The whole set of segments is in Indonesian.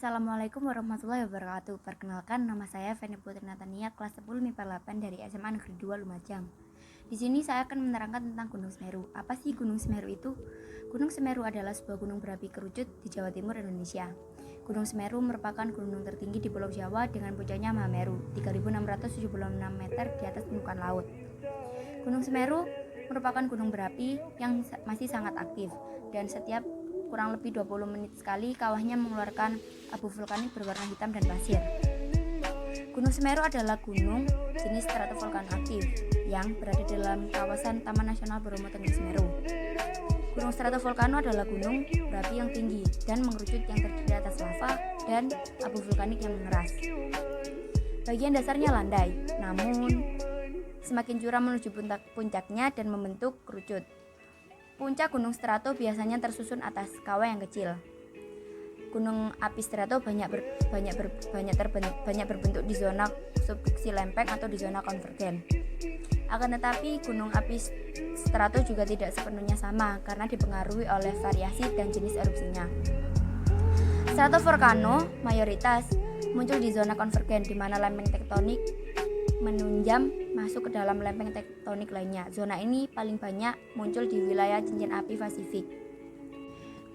Assalamualaikum warahmatullahi wabarakatuh. Perkenalkan, nama saya Feni Putri Natania, kelas 10 MIPA 8 dari SMA Negeri 2 Lumajang. Di sini saya akan menerangkan tentang Gunung Semeru. Apa sih Gunung Semeru itu? Gunung Semeru adalah sebuah gunung berapi kerucut di Jawa Timur, Indonesia. Gunung Semeru merupakan gunung tertinggi di Pulau Jawa dengan puncaknya Mahameru, 3.676 meter di atas permukaan laut. Gunung Semeru merupakan gunung berapi yang masih sangat aktif dan setiap kurang lebih 20 menit sekali kawahnya mengeluarkan abu vulkanik berwarna hitam dan pasir. Gunung Semeru adalah gunung jenis stratovolkan aktif yang berada dalam kawasan Taman Nasional Bromo Tengger Semeru. Gunung stratovolcano adalah gunung berapi yang tinggi dan mengerucut yang terdiri atas lava dan abu vulkanik yang mengeras. Bagian dasarnya landai, namun semakin curam menuju puncaknya dan membentuk kerucut. Puncak gunung strato biasanya tersusun atas kawah yang kecil. Gunung api strato banyak berbentuk di zona subduksi lempeng atau di zona konvergen. Akan tetapi gunung api strato juga tidak sepenuhnya sama karena dipengaruhi oleh variasi dan jenis erupsinya. Stratovolcano mayoritas muncul di zona konvergen di mana lempeng tektonik menunjam masuk ke dalam lempeng tektonik lainnya. Zona ini paling banyak muncul di wilayah cincin api Pasifik.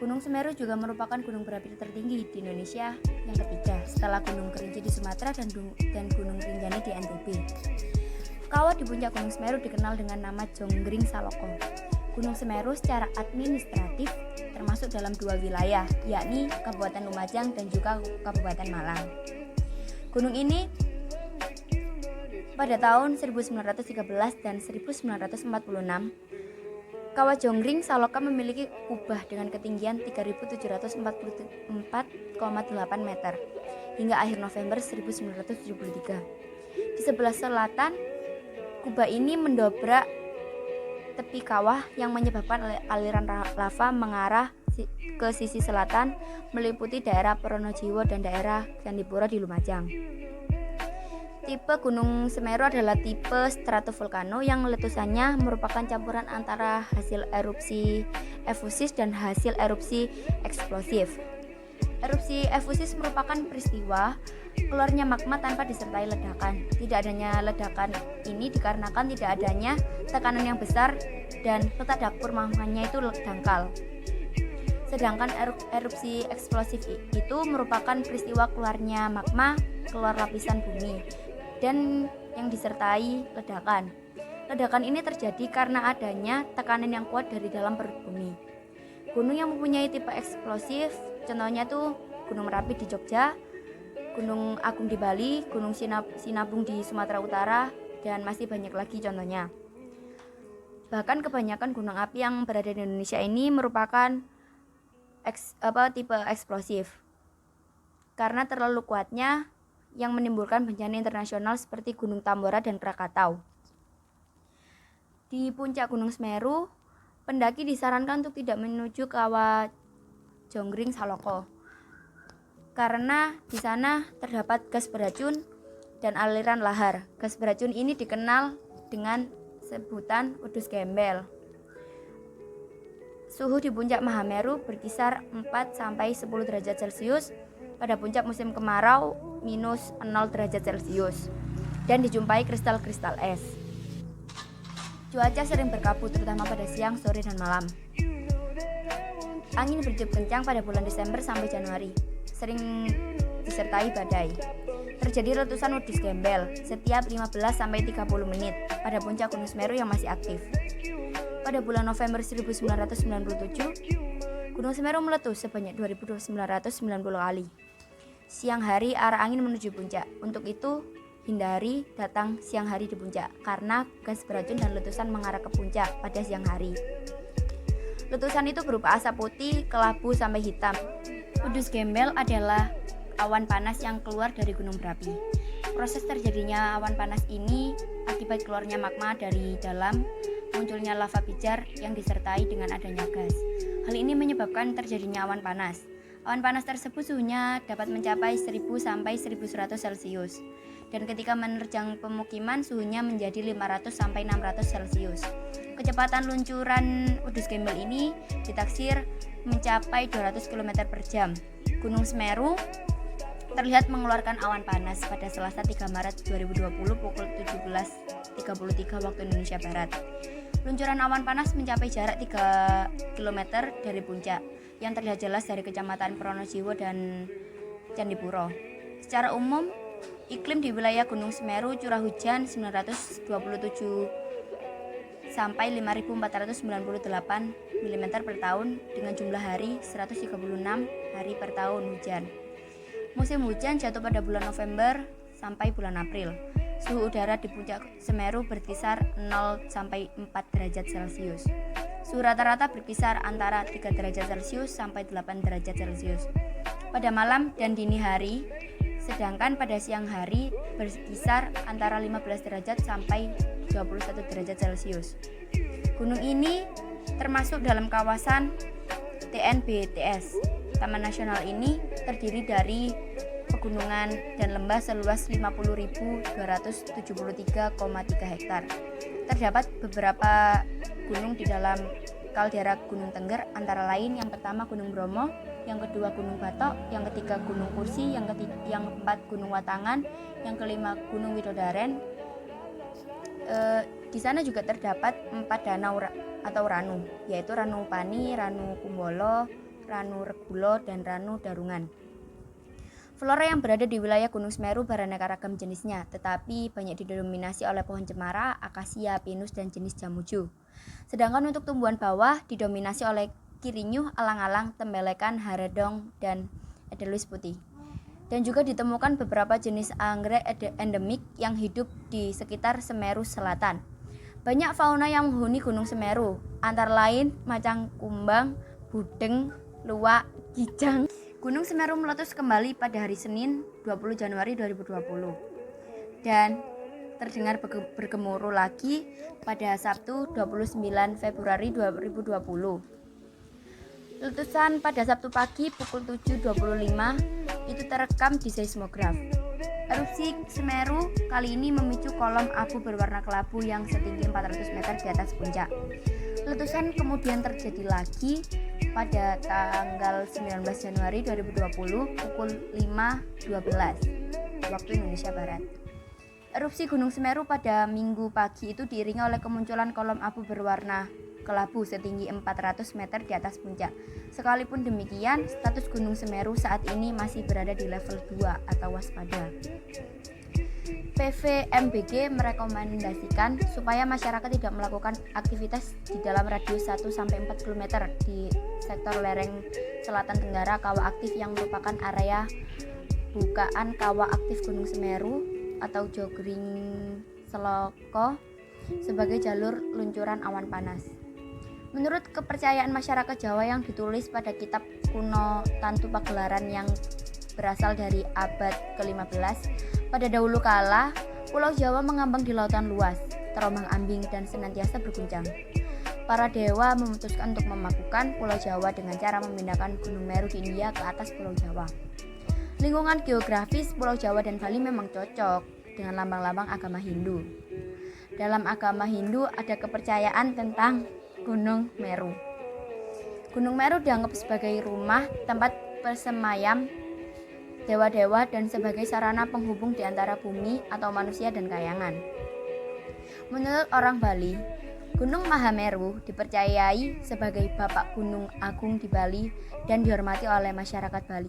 Gunung Semeru juga merupakan gunung berapi tertinggi di Indonesia yang ketiga setelah Gunung Kerinci di Sumatera dan Gunung Rinjani di NTB. Kawah di puncak Gunung Semeru dikenal dengan nama Jonggring Saloko. Gunung Semeru secara administratif termasuk dalam dua wilayah, yakni Kabupaten Lumajang dan juga Kabupaten Malang. Gunung ini pada tahun 1913 dan 1946, Kawah Jonggring Saloka memiliki kubah dengan ketinggian 3.744,8 meter hingga akhir November 1973. Di sebelah selatan, kubah ini mendobrak tepi kawah yang menyebabkan aliran lava mengarah ke sisi selatan meliputi daerah Pronojiwo dan daerah Candipuro di Lumajang. Tipe Gunung Semeru adalah tipe stratovolcano yang letusannya merupakan campuran antara hasil erupsi efusis dan hasil erupsi eksplosif. Erupsi efusis merupakan peristiwa keluarnya magma tanpa disertai ledakan. Tidak adanya ledakan ini dikarenakan tidak adanya tekanan yang besar dan letak dapur magmanya itu dangkal. Sedangkan erupsi eksplosif itu merupakan peristiwa keluarnya magma keluar lapisan bumi dan yang disertai ledakan. Ledakan ini terjadi karena adanya tekanan yang kuat dari dalam perut bumi. Gunung yang mempunyai tipe eksplosif contohnya tuh Gunung Merapi di Jogja, Gunung Agung di Bali, Gunung Sinabung di Sumatera Utara, dan masih banyak lagi contohnya. Bahkan kebanyakan gunung api yang berada di Indonesia ini merupakan tipe eksplosif karena terlalu kuatnya yang menimbulkan bencana internasional seperti Gunung Tambora dan Krakatau. Di puncak Gunung Semeru, pendaki disarankan untuk tidak menuju kawah Jonggring Saloko karena di sana terdapat gas beracun dan aliran lahar. Gas beracun ini dikenal dengan sebutan wedhus gembel. Suhu di puncak Mahameru berkisar 4-10 derajat Celcius pada puncak musim kemarau minus 0 derajat Celcius dan dijumpai kristal-kristal es. Cuaca sering berkabut terutama pada siang, sore, dan malam. Angin bertiup kencang pada bulan Desember sampai Januari, sering disertai badai. Terjadi letusan wedhus gembel setiap 15-30 menit pada puncak Gunung Semeru yang masih aktif. Pada bulan November 1997, Gunung Semeru meletus sebanyak 2.990 kali. Siang hari arah angin menuju puncak. Untuk itu, hindari datang siang hari di puncak karena gas beracun dan letusan mengarah ke puncak pada siang hari. Letusan itu berupa asap putih, kelabu sampai hitam. Wedhus gembel adalah awan panas yang keluar dari gunung berapi. Proses terjadinya awan panas ini akibat keluarnya magma dari dalam, munculnya lava pijar yang disertai dengan adanya gas. Hal ini menyebabkan terjadinya awan panas. Awan panas tersebut suhunya dapat mencapai 1000 sampai 1100 Celcius dan ketika menerjang pemukiman suhunya menjadi 500 sampai 600 Celcius. Kecepatan luncuran wedhus gembel ini ditaksir mencapai 200 km per jam. Gunung Semeru terlihat mengeluarkan awan panas pada Selasa 3 Maret 2020 pukul 17.33 waktu Indonesia Barat. Luncuran awan panas mencapai jarak 3 km dari puncak, yang terlihat jelas dari Kecamatan Pronojiwo dan Candipuro. Secara umum, iklim di wilayah Gunung Semeru curah hujan 927 sampai 5.498 mm per tahun dengan jumlah hari 136 hari per tahun hujan. Musim hujan jatuh pada bulan November sampai bulan April. Suhu udara di puncak Semeru berkisar 0 sampai 4 derajat Celcius. Suhu rata-rata berkisar antara 3 derajat Celcius sampai 8 derajat Celcius pada malam dan dini hari, sedangkan pada siang hari berkisar antara 15 derajat sampai 21 derajat Celcius. Gunung ini termasuk dalam kawasan TNBTS. Taman nasional ini terdiri dari pegunungan dan lembah seluas 50.273,3 hektar. Terdapat beberapa gunung di dalam kaldera Gunung Tengger, antara lain yang pertama Gunung Bromo, yang kedua Gunung Batok, yang ketiga Gunung Kursi, yang keempat Gunung Watangan, yang kelima Gunung Widodaren. Di sana juga terdapat 4 danau atau ranu, yaitu Ranu Pani, Ranu Kumbolo, Ranu Regulo, dan Ranu Darungan. Flora yang berada di wilayah Gunung Semeru beraneka ragam jenisnya, tetapi banyak didominasi oleh pohon cemara, akasia, pinus, dan jenis jamuju. Sedangkan untuk tumbuhan bawah didominasi oleh kirinyuh, alang-alang, tembelekan, haredong, dan edelweiss putih. Dan juga ditemukan beberapa jenis anggrek endemik yang hidup di sekitar Semeru Selatan. Banyak fauna yang menghuni Gunung Semeru, antara lain macan kumbang, budeng, luwak, kijang. Gunung Semeru meletus kembali pada hari Senin 20 Januari 2020 dan terdengar bergemuruh lagi pada Sabtu 29 Februari 2020. Letusan pada Sabtu pagi pukul 7.25 itu terekam di seismograf. Erupsi Semeru kali ini memicu kolom abu berwarna kelabu yang setinggi 400 meter di atas puncak. Letusan kemudian terjadi lagi pada tanggal 19 Januari 2020 pukul 5.12 waktu Indonesia Barat. Erupsi Gunung Semeru pada Minggu pagi itu diiringi oleh kemunculan kolom abu berwarna kelabu setinggi 400 meter di atas puncak. Sekalipun demikian, status Gunung Semeru saat ini masih berada di level 2 atau waspada. PVMBG merekomendasikan supaya masyarakat tidak melakukan aktivitas di dalam radius 1-4 km di sektor lereng selatan Tenggara Kawah Aktif yang merupakan area bukaan Kawah Aktif Gunung Semeru atau Jogring Seloko sebagai jalur luncuran awan panas. Menurut kepercayaan masyarakat Jawa yang ditulis pada kitab kuno Tantu Pagelaran yang berasal dari abad ke-15, pada dahulu kala, Pulau Jawa mengambang di lautan luas, terombang-ambing dan senantiasa berguncang. Para dewa memutuskan untuk memakukan Pulau Jawa dengan cara memindahkan Gunung Meru di India ke atas Pulau Jawa. Lingkungan geografis Pulau Jawa dan Bali memang cocok dengan lambang-lambang agama Hindu. Dalam agama Hindu ada kepercayaan tentang Gunung Meru. Gunung Meru dianggap sebagai rumah, tempat persemayam dewa-dewa dan sebagai sarana penghubung di antara bumi atau manusia dan kayangan. Menurut orang Bali, Gunung Mahameru dipercayai sebagai Bapak Gunung Agung di Bali dan dihormati oleh masyarakat Bali.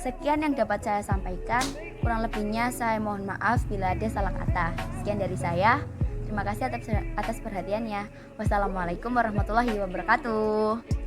Sekian yang dapat saya sampaikan, kurang lebihnya saya mohon maaf bila ada salah kata. Sekian dari saya, terima kasih atas perhatiannya. Wassalamualaikum warahmatullahi wabarakatuh.